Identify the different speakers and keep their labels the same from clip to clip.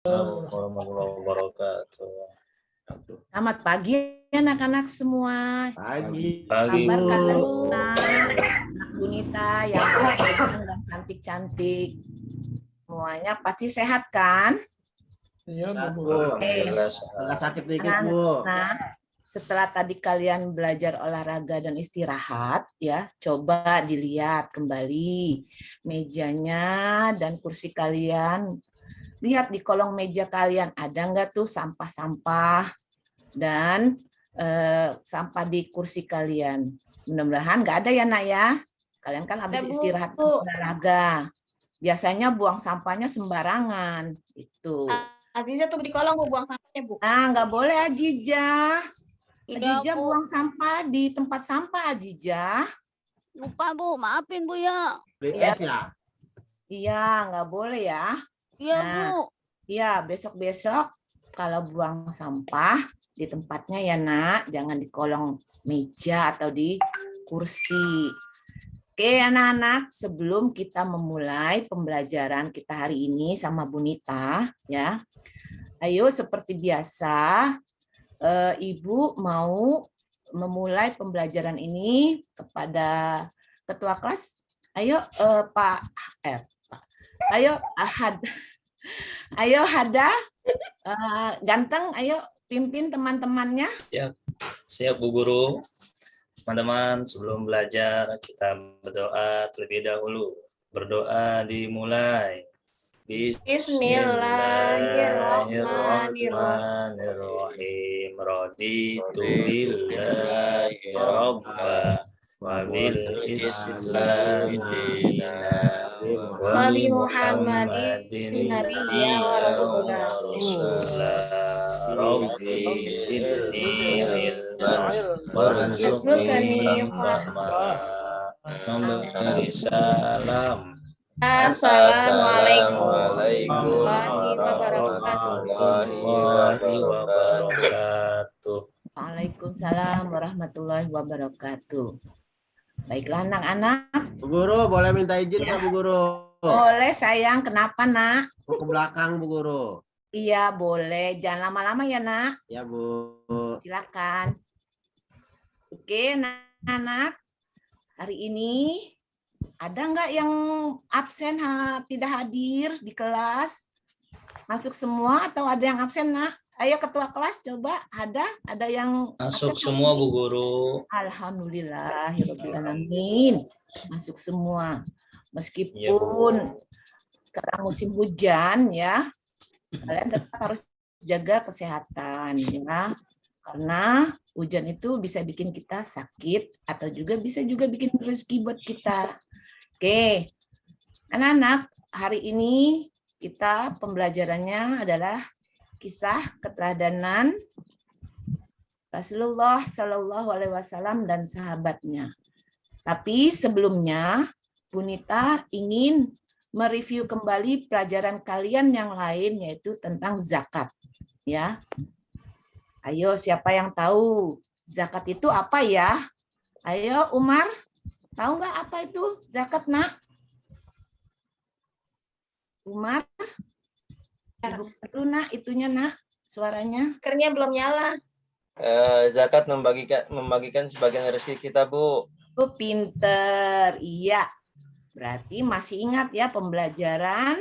Speaker 1: Assalamualaikum warahmatullahi wabarakatuh.
Speaker 2: Selamat pagi anak-anak semua.
Speaker 3: Pagi.
Speaker 1: Pagi,
Speaker 2: Kabar
Speaker 1: Bu.
Speaker 2: kalian anak Bunita yang ganteng dan cantik-cantik. Semuanya pasti sehat kan?
Speaker 3: Iya, Bu.
Speaker 1: Alhamdulillah sehat.
Speaker 3: Agak sakit dikit, Bu.
Speaker 2: Nah, setelah tadi kalian belajar olahraga dan istirahat, ya, coba dilihat kembali mejanya dan kursi kalian. Lihat di kolong meja kalian ada nggak tuh sampah-sampah dan sampah di kursi kalian. Mudah-mudahan nggak ada ya nak ya. Kalian kan habis istirahat olahraga. Biasanya buang sampahnya sembarangan. Itu.
Speaker 4: Aziza tuh di kolong Bu buang sampahnya Bu.
Speaker 2: Nah, nggak boleh Ajijah.
Speaker 4: Iya,
Speaker 2: Ajijah
Speaker 4: Bu.
Speaker 2: buang sampah di tempat sampah Ajijah.
Speaker 4: Lupa Bu, maafin Bu ya.
Speaker 3: Beli
Speaker 2: Iya.
Speaker 3: es ya?
Speaker 2: Iya, nggak boleh ya.
Speaker 4: Iya
Speaker 2: Nah,
Speaker 4: Bu.
Speaker 2: Iya, besok-besok kalau buang sampah di tempatnya ya nak, jangan di kolong meja atau di kursi. Oke anak-anak, sebelum kita memulai pembelajaran kita hari ini sama Bunita, ya, ayo seperti biasa, Ibu mau memulai pembelajaran ini kepada ketua kelas. Ayo Pak, ayo Ahad. Ayo Hada, ganteng, ayo pimpin teman-temannya.
Speaker 1: Siap Bu Guru. Teman-teman, sebelum belajar kita berdoa terlebih dahulu. Berdoa dimulai. Bismillahirrahmanirrahim. Raditu billahi rabba wa bil islami dina wa bi Muhammadin nabiyya wa rasulah. Rabbi zidni ilman warzuqni fahma. Memberi salam.
Speaker 4: Assalamualaikum
Speaker 1: warahmatullahi wabarakatuh.
Speaker 2: Waalaikumsalam warahmatullahi wabarakatuh. Baiklah anak-anak.
Speaker 3: Bu Guru, boleh minta izin nggak Bu Guru?
Speaker 2: Boleh sayang, kenapa nak?
Speaker 3: Mau ke belakang Bu Guru.
Speaker 2: Iya boleh, jangan lama-lama ya nak.
Speaker 3: Ya Bu.
Speaker 2: Silakan. Oke anak-anak, hari ini ada nggak yang absen tidak hadir di kelas? Masuk semua atau ada yang absen nak? Ayo ketua kelas coba ada yang
Speaker 1: Masuk
Speaker 2: absen?
Speaker 1: semua Bu Guru.
Speaker 2: Alhamdulillahirobbilalamin. Masuk semua. Meskipun sekarang musim hujan ya, kalian tetap harus jaga kesehatan ya. Karena hujan itu bisa bikin kita sakit atau bisa juga bikin rezeki buat kita. Oke, anak-anak, hari ini kita pembelajarannya adalah kisah keteladanan Rasulullah Shallallahu Alaihi Wasallam dan sahabatnya. Tapi sebelumnya, Bunita ingin mereview kembali pelajaran kalian yang lain, yaitu tentang zakat. Ya, ayo siapa yang tahu zakat itu apa ya? Ayo Umar. Tahu nggak apa itu zakat, nak? Umar? Ibu nak, itunya nak, suaranya.
Speaker 4: Kernya belum nyala.
Speaker 5: Zakat membagikan sebagian rezeki kita, Bu.
Speaker 2: Oh, pinter. Iya. Berarti masih ingat ya pembelajaran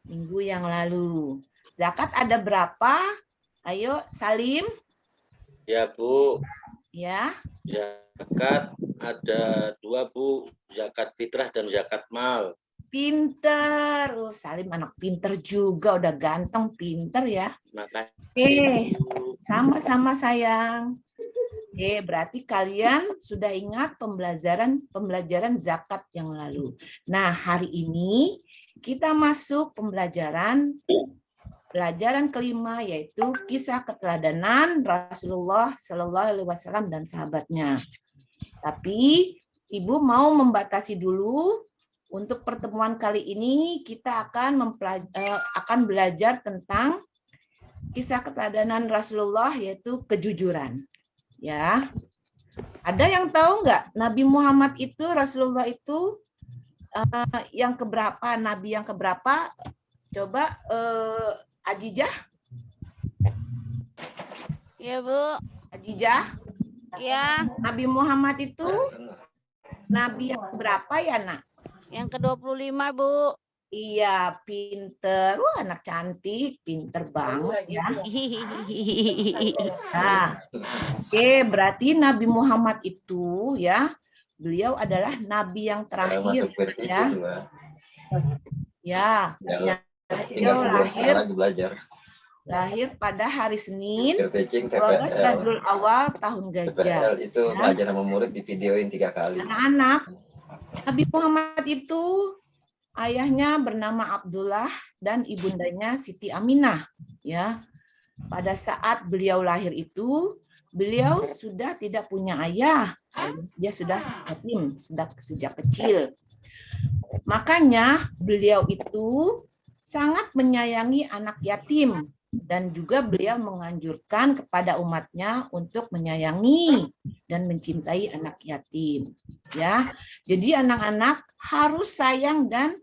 Speaker 2: minggu yang lalu. Zakat ada berapa? Ayo, Salim.
Speaker 5: Ya, Bu.
Speaker 2: Ya.
Speaker 5: Zakat ada 2, Bu. Zakat fitrah dan zakat mal.
Speaker 2: Pinter. Oh, Salim anak pinter juga. Udah ganteng, pinter ya.
Speaker 5: Makasih.
Speaker 2: Sama-sama sayang. Berarti kalian sudah ingat pembelajaran zakat yang lalu. Nah, hari ini kita masuk pelajaran kelima, yaitu kisah keteladanan Rasulullah Shallallahu Alaihi Wasallam dan sahabatnya. Tapi Ibu mau membatasi dulu. Untuk pertemuan kali ini kita akan belajar tentang kisah keteladanan Rasulullah, yaitu kejujuran. Ya, ada yang tahu nggak Nabi Muhammad itu, Rasulullah itu yang keberapa, Nabi yang keberapa? Coba Ajijah,
Speaker 4: Ya, Bu.
Speaker 2: Ajijah,
Speaker 4: Ya,
Speaker 2: Nabi Muhammad itu nabi yang berapa ya, Nak?
Speaker 4: yang ke-25, Bu.
Speaker 2: Iya, pinter. Wah, anak cantik, pinter banget ya. Nah, oke, berarti Nabi Muhammad itu ya, beliau adalah nabi yang terakhir ya. Ya, beliau lahir pada hari Senin 12 Rabiul Awal tahun Gajah.
Speaker 6: itu belajar sama murid di videoin 3 kali.
Speaker 2: Anak-anak, Nabi Muhammad itu ayahnya bernama Abdullah dan ibundanya Siti Aminah. Ya, pada saat beliau lahir itu, beliau sudah tidak punya ayah. Dia sudah yatim sejak kecil. Makanya beliau itu sangat menyayangi anak yatim dan juga beliau menganjurkan kepada umatnya untuk menyayangi dan mencintai anak yatim. Ya, jadi anak-anak harus sayang dan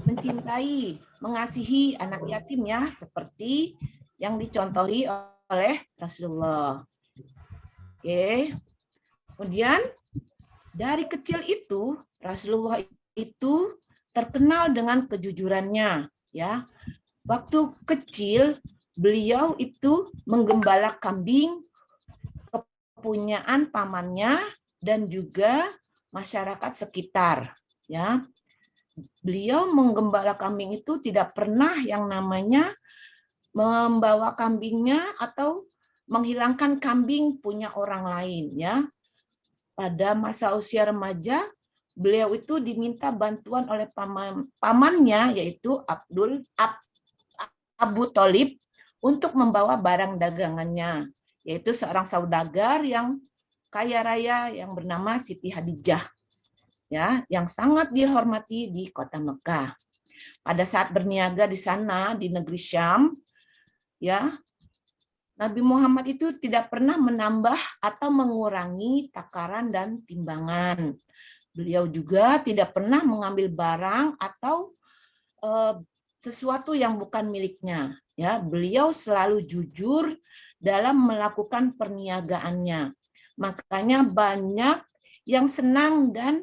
Speaker 2: mencintai, mengasihi anak yatim ya, seperti yang dicontohi oleh Rasulullah. Oke. Kemudian dari kecil itu Rasulullah itu terkenal dengan kejujurannya ya. Waktu kecil beliau itu menggembala kambing kepunyaan pamannya dan juga masyarakat sekitar ya. Beliau menggembala kambing itu tidak pernah yang namanya membawa kambingnya atau menghilangkan kambing punya orang lain ya. Pada masa usia remaja, beliau itu diminta bantuan oleh pamannya yaitu Abu Thalib untuk membawa barang dagangannya, yaitu seorang saudagar yang kaya raya yang bernama Siti Hadijah, ya, yang sangat dihormati di kota Mekah. Pada saat berniaga di sana di negeri Syam, ya, Nabi Muhammad itu tidak pernah menambah atau mengurangi takaran dan timbangan. Beliau juga tidak pernah mengambil barang atau sesuatu yang bukan miliknya. Ya, beliau selalu jujur dalam melakukan perniagaannya. Makanya banyak yang senang dan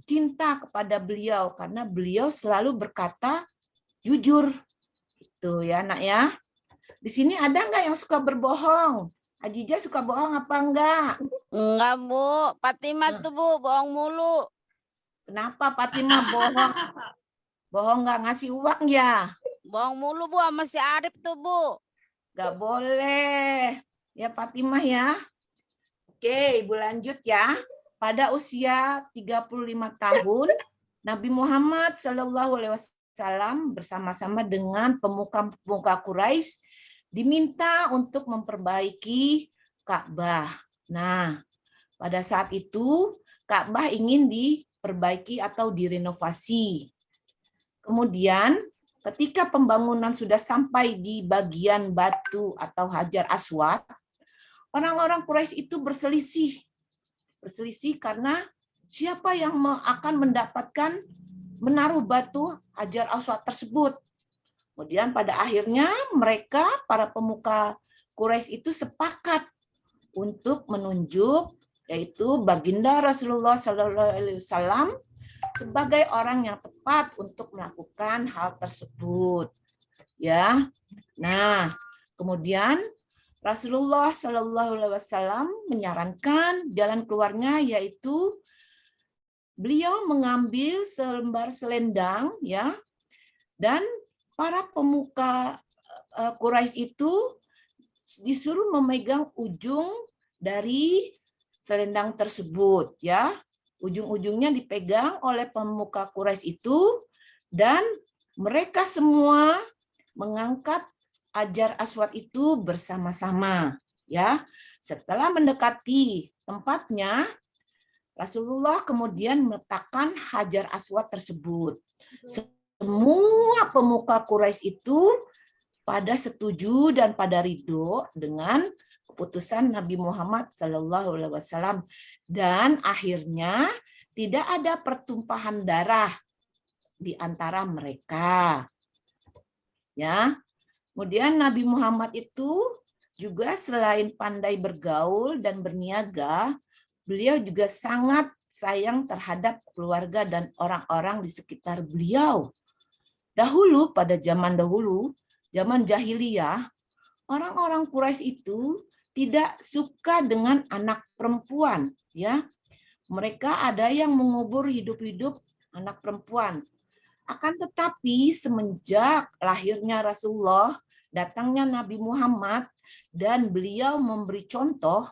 Speaker 2: cinta kepada beliau karena beliau selalu berkata jujur. Itu ya, Nak ya. Di sini ada nggak yang suka berbohong? Ajijah suka bohong apa enggak?
Speaker 4: Enggak, Bu. Fatimah tuh, Bu, bohong mulu.
Speaker 2: Kenapa Fatimah bohong? Bohong nggak ngasih uang ya?
Speaker 4: Bohong mulu, Bu, sama si Arif tuh, Bu.
Speaker 2: Nggak boleh. Ya Fatimah ya. Oke, Ibu lanjut ya. Pada usia 35 tahun, Nabi Muhammad SAW bersama-sama dengan pemuka-pemuka Quraisy diminta untuk memperbaiki Ka'bah. Nah, pada saat itu Ka'bah ingin diperbaiki atau direnovasi. Kemudian ketika pembangunan sudah sampai di bagian batu atau Hajar Aswad, orang-orang Quraisy itu berselisih karena siapa yang akan mendapatkan menaruh batu Hajar Aswad tersebut. Kemudian pada akhirnya mereka, para pemuka Quraisy itu sepakat untuk menunjuk yaitu baginda Rasulullah SAW sebagai orang yang tepat untuk melakukan hal tersebut. Ya, nah kemudian Rasulullah SAW menyarankan jalan keluarnya yaitu beliau mengambil selembar selendang ya, dan para pemuka Quraisy itu disuruh memegang ujung dari selendang tersebut ya. Ujung-ujungnya dipegang oleh pemuka Quraisy itu dan mereka semua mengangkat Hajar Aswad itu bersama-sama ya. Setelah mendekati tempatnya, Rasulullah kemudian meletakkan Hajar Aswad tersebut. Semua pemuka Quraisy itu pada setuju dan pada ridho dengan keputusan Nabi Muhammad SAW, dan akhirnya tidak ada pertumpahan darah di antara mereka. Ya, Kemudian Nabi Muhammad itu juga selain pandai bergaul dan berniaga, beliau juga sangat sayang terhadap keluarga dan orang-orang di sekitar beliau. Dahulu, pada zaman dahulu, zaman jahiliyah, orang-orang Quraisy itu tidak suka dengan anak perempuan, ya. Mereka ada yang mengubur hidup-hidup anak perempuan. Akan tetapi semenjak lahirnya Rasulullah, datangnya Nabi Muhammad, dan beliau memberi contoh,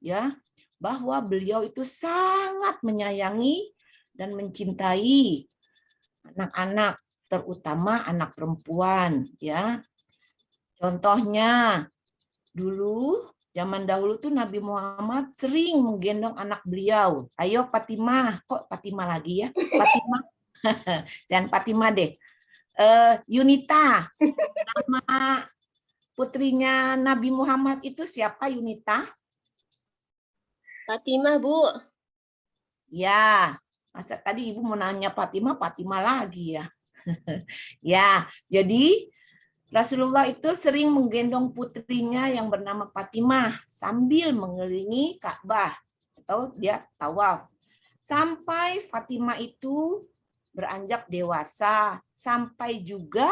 Speaker 2: ya, bahwa beliau itu sangat menyayangi dan mencintai anak-anak, terutama anak perempuan, ya. Contohnya, dulu zaman dahulu tuh Nabi Muhammad sering menggendong anak beliau. Ayo Fatimah, kok Fatimah lagi ya? Fatimah, jangan Fatimah deh. Yunita, nama putrinya Nabi Muhammad itu siapa, Yunita?
Speaker 7: Fatimah, Bu.
Speaker 2: Ya, masa tadi Ibu mau nanya Fatimah, Fatimah lagi ya. Ya, jadi Rasulullah itu sering menggendong putrinya yang bernama Fatimah sambil mengelilingi Ka'bah atau dia tawaf. Sampai Fatimah itu beranjak dewasa, sampai juga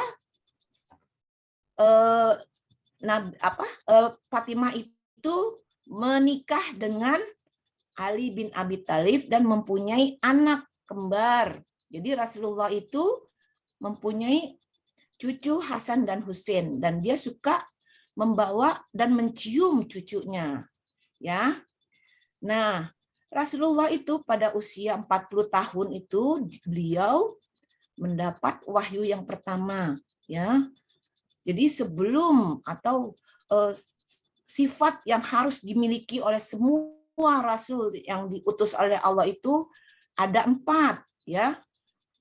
Speaker 2: Fatimah itu menikah dengan Ali bin Abi Thalib dan mempunyai anak kembar. Jadi Rasulullah itu mempunyai cucu Hasan dan Husain, dan dia suka membawa dan mencium cucunya, ya. Nah, Rasulullah itu pada usia 40 tahun itu beliau mendapat wahyu yang pertama, ya. Jadi sebelum atau sifat yang harus dimiliki oleh semua rasul yang diutus oleh Allah itu ada 4, ya.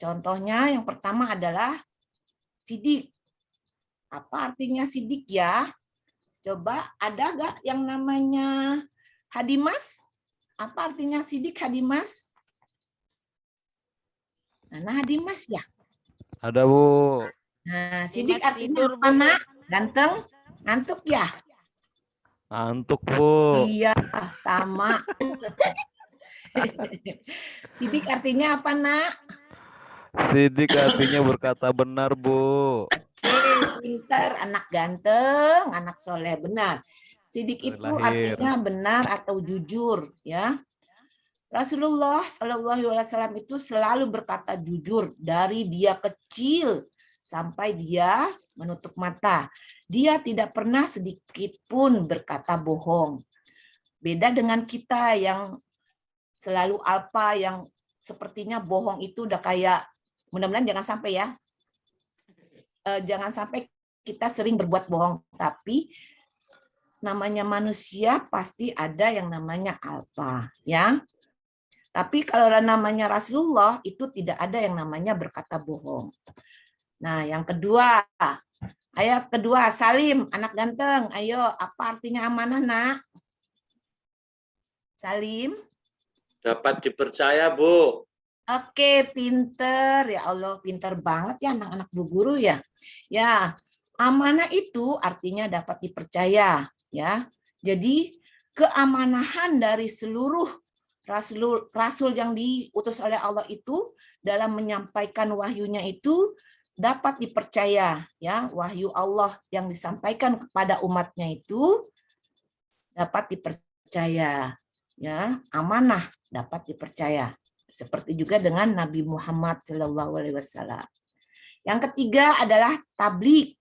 Speaker 2: Contohnya yang pertama adalah sidik. Apa artinya sidik ya? Coba ada nggak yang namanya Hadimas? Apa artinya sidik, Hadimas? Nah, Hadimas ya?
Speaker 1: Ada, Bu.
Speaker 2: Nah, sidik
Speaker 4: Dimas
Speaker 2: artinya
Speaker 4: tidur,
Speaker 2: apa,
Speaker 4: Bu.
Speaker 2: Nak? Ganteng? Ngantuk ya?
Speaker 1: Ngantuk, Bu.
Speaker 2: Iya, sama. Sidik artinya apa, Nak?
Speaker 1: Sidik artinya berkata benar, Bu.
Speaker 2: Pinter, anak ganteng, anak soleh, benar. Sidik
Speaker 1: Dari
Speaker 2: itu
Speaker 1: lahir.
Speaker 2: artinya benar atau jujur, ya. Rasulullah SAW itu selalu berkata jujur dari dia kecil sampai dia menutup mata. Dia tidak pernah sedikit pun berkata bohong. Beda dengan kita yang selalu alpa, yang sepertinya bohong itu udah kayak, mudah-mudahan jangan sampai ya. Jangan sampai kita sering berbuat bohong, tapi namanya manusia pasti ada yang namanya alpa, ya. Tapi kalau namanya Rasulullah itu tidak ada yang namanya berkata bohong. Nah, yang kedua, ayat kedua, Salim, anak ganteng. Ayo, apa artinya amanah, Nak? Salim?
Speaker 5: Dapat dipercaya, Bu.
Speaker 2: Oke, pinter. Ya Allah, pinter banget ya anak-anak Bu Guru ya. Ya, amanah itu artinya dapat dipercaya, ya. Jadi keamanahan dari seluruh rasul yang diutus oleh Allah itu dalam menyampaikan wahyunya itu dapat dipercaya, ya. Wahyu Allah yang disampaikan kepada umatnya itu dapat dipercaya, ya. Amanah dapat dipercaya. Seperti juga dengan Nabi Muhammad SAW. Yang ketiga adalah tablik.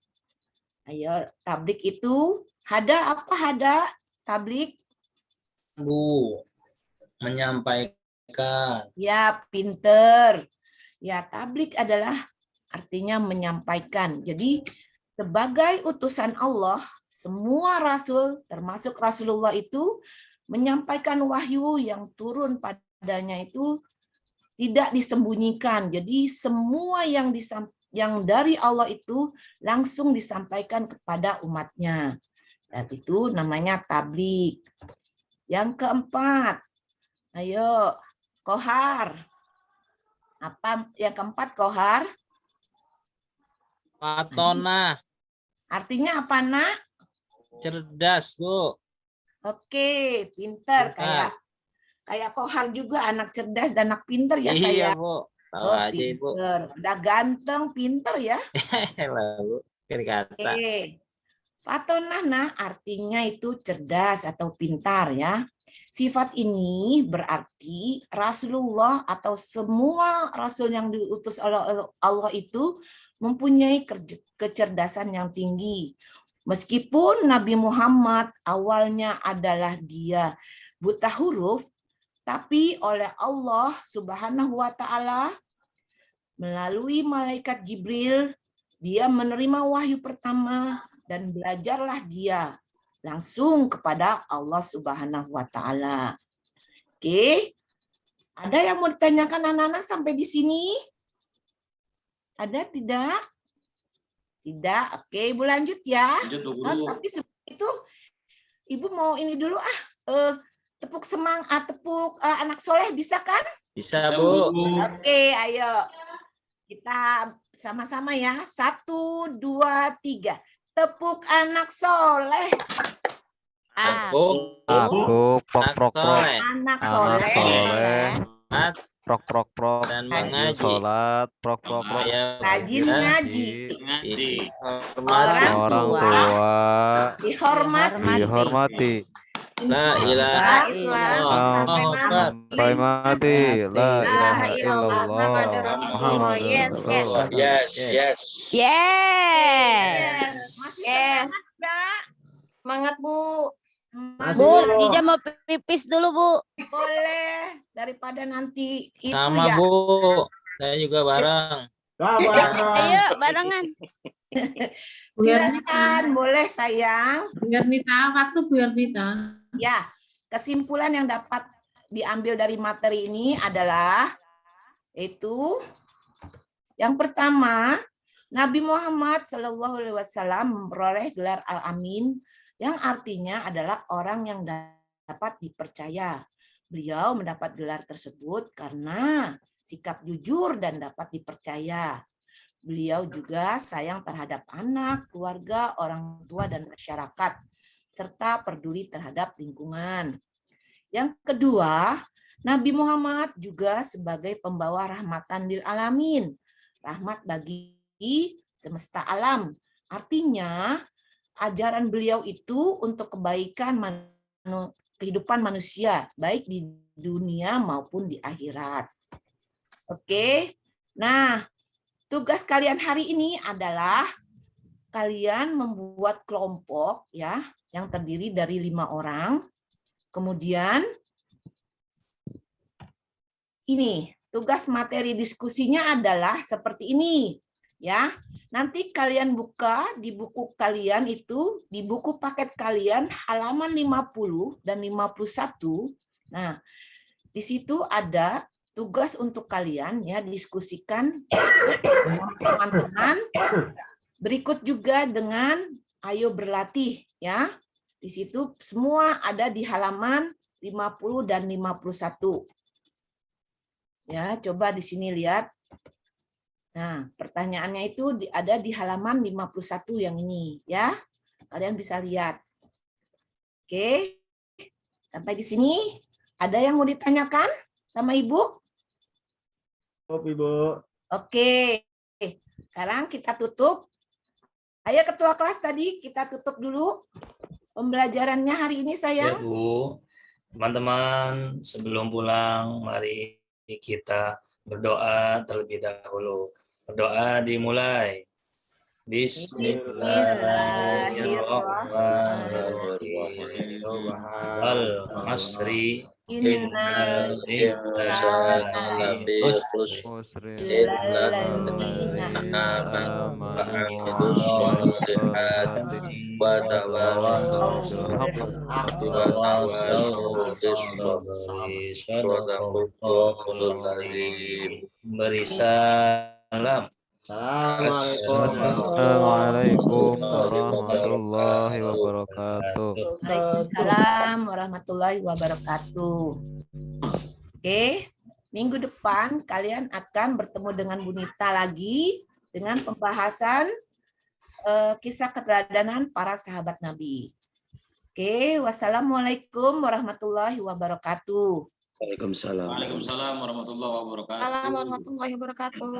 Speaker 2: Ayo, tablik itu apa hada tablik?
Speaker 1: Bu, menyampaikan.
Speaker 2: Ya, pinter. Ya, tablik adalah artinya menyampaikan. Jadi, sebagai utusan Allah, semua rasul, termasuk Rasulullah itu, menyampaikan wahyu yang turun padanya itu tidak disembunyikan. Jadi semua yang dari Allah itu langsung disampaikan kepada umatnya. Dan itu namanya tablik. Yang keempat, ayo, Kohar. Apa yang keempat, Kohar?
Speaker 8: Fatona.
Speaker 2: Artinya apa, Nak?
Speaker 5: Cerdas, Bu.
Speaker 2: Oke, pinter.
Speaker 5: Pintar.
Speaker 2: Kayak Kohar juga anak cerdas dan anak pinter ya,
Speaker 5: Iya,
Speaker 2: saya.
Speaker 5: Bu. Tahu
Speaker 2: Oh,
Speaker 5: aja, Ibu.
Speaker 2: pinter. Udah ganteng, pinter ya.
Speaker 5: Lah, Bu. Kan kata.
Speaker 2: Oke. Fatonah artinya itu cerdas atau pintar ya. Sifat ini berarti Rasulullah atau semua Rasul yang diutus oleh Allah itu mempunyai kecerdasan yang tinggi. Meskipun Nabi Muhammad awalnya adalah dia buta huruf, tapi oleh Allah Subhanahu wa Ta'ala melalui malaikat Jibril, dia menerima wahyu pertama dan belajarlah dia langsung kepada Allah Subhanahu wa Ta'ala. Oke. Ada yang mau ditanyakan anak-anak sampai di sini? Ada tidak? Tidak. Oke, Ibu lanjut ya. Tapi sebelum itu Ibu mau ini dulu tepuk semangat, tepuk anak soleh bisa kan?
Speaker 5: Bisa, Bu.
Speaker 2: Oke, ayo. Kita sama-sama ya. 1, 2, 3. Tepuk anak soleh.
Speaker 5: Aku.
Speaker 1: Aku prok prok prok.
Speaker 2: Anak
Speaker 1: Anak
Speaker 2: soleh.
Speaker 1: soleh.
Speaker 5: Salat
Speaker 1: Prok prok prok.
Speaker 5: dan
Speaker 2: Rajin
Speaker 5: mengaji.
Speaker 1: Sholat. Prok prok prok.
Speaker 2: Rajin ngaji.
Speaker 5: Dihormati.
Speaker 1: Orang tua
Speaker 2: Dihormati.
Speaker 1: dihormati.
Speaker 5: La ilaha
Speaker 1: Sampai mati. La ilaha illallah. Muhammad
Speaker 7: Yes, yes.
Speaker 1: Rasulullah.
Speaker 5: Yes, yes.
Speaker 4: Yes.
Speaker 2: Masih
Speaker 7: Yes.
Speaker 2: semangat, Mbak?
Speaker 7: Semangat, Bu.
Speaker 3: Masih,
Speaker 4: Bu,
Speaker 3: Bu.
Speaker 4: Ija mau pipis dulu, Bu.
Speaker 2: Boleh. Daripada nanti itu
Speaker 5: Sama,
Speaker 2: ya.
Speaker 5: Bu. Saya juga bareng.
Speaker 4: Ayo, barengan.
Speaker 2: Silakan, boleh sayang.
Speaker 8: Bu Ernita, waktu Bu Ernita.
Speaker 2: Ya, kesimpulan yang dapat diambil dari materi ini adalah itu yang pertama, Nabi Muhammad SAW memperoleh gelar Al-Amin yang artinya adalah orang yang dapat dipercaya. Beliau mendapat gelar tersebut karena sikap jujur dan dapat dipercaya. Beliau juga sayang terhadap anak, keluarga, orang tua, dan masyarakat, serta peduli terhadap lingkungan. Yang kedua, Nabi Muhammad juga sebagai pembawa rahmatan lil alamin, rahmat bagi semesta alam. Artinya, ajaran beliau itu untuk kebaikan kehidupan manusia, baik di dunia maupun di akhirat. Oke, nah tugas kalian hari ini adalah kalian membuat kelompok ya yang terdiri dari 5 orang. Kemudian ini tugas materi diskusinya adalah seperti ini ya. Nanti kalian buka di buku kalian itu, di buku paket kalian halaman 50 dan 51. Nah, di situ ada tugas untuk kalian ya diskusikan dengan teman-teman. Berikut juga dengan ayo berlatih ya. Di situ semua ada di halaman 50 dan 51. Ya, coba di sini lihat. Nah, pertanyaannya itu ada di halaman 51 yang ini ya. Kalian bisa lihat. Oke. Sampai di sini ada yang mau ditanyakan sama Ibu?
Speaker 3: Ibu.
Speaker 2: Oke. Sekarang kita tutup. Ayo ketua kelas tadi kita tutup dulu pembelajarannya hari ini
Speaker 9: Ya
Speaker 2: sayang.
Speaker 9: Bu, teman-teman sebelum pulang mari kita berdoa terlebih dahulu. Berdoa dimulai. Bismillahirrahmanirrahim. Al-Masri.
Speaker 2: Innal insana
Speaker 1: Musri.
Speaker 9: Beri salam.
Speaker 1: Assalamualaikum warahmatullahi wabarakatuh.
Speaker 2: Waalaikumsalam warahmatullahi wabarakatuh. Oke, minggu depan kalian akan bertemu dengan Bu Nita lagi dengan pembahasan kisah keteladanan para sahabat Nabi. Oke, wassalamualaikum warahmatullahi wabarakatuh.
Speaker 3: Waalaikumsalam.
Speaker 7: Waalaikumsalam warahmatullahi wabarakatuh.
Speaker 8: Assalamualaikum warahmatullahi wabarakatuh.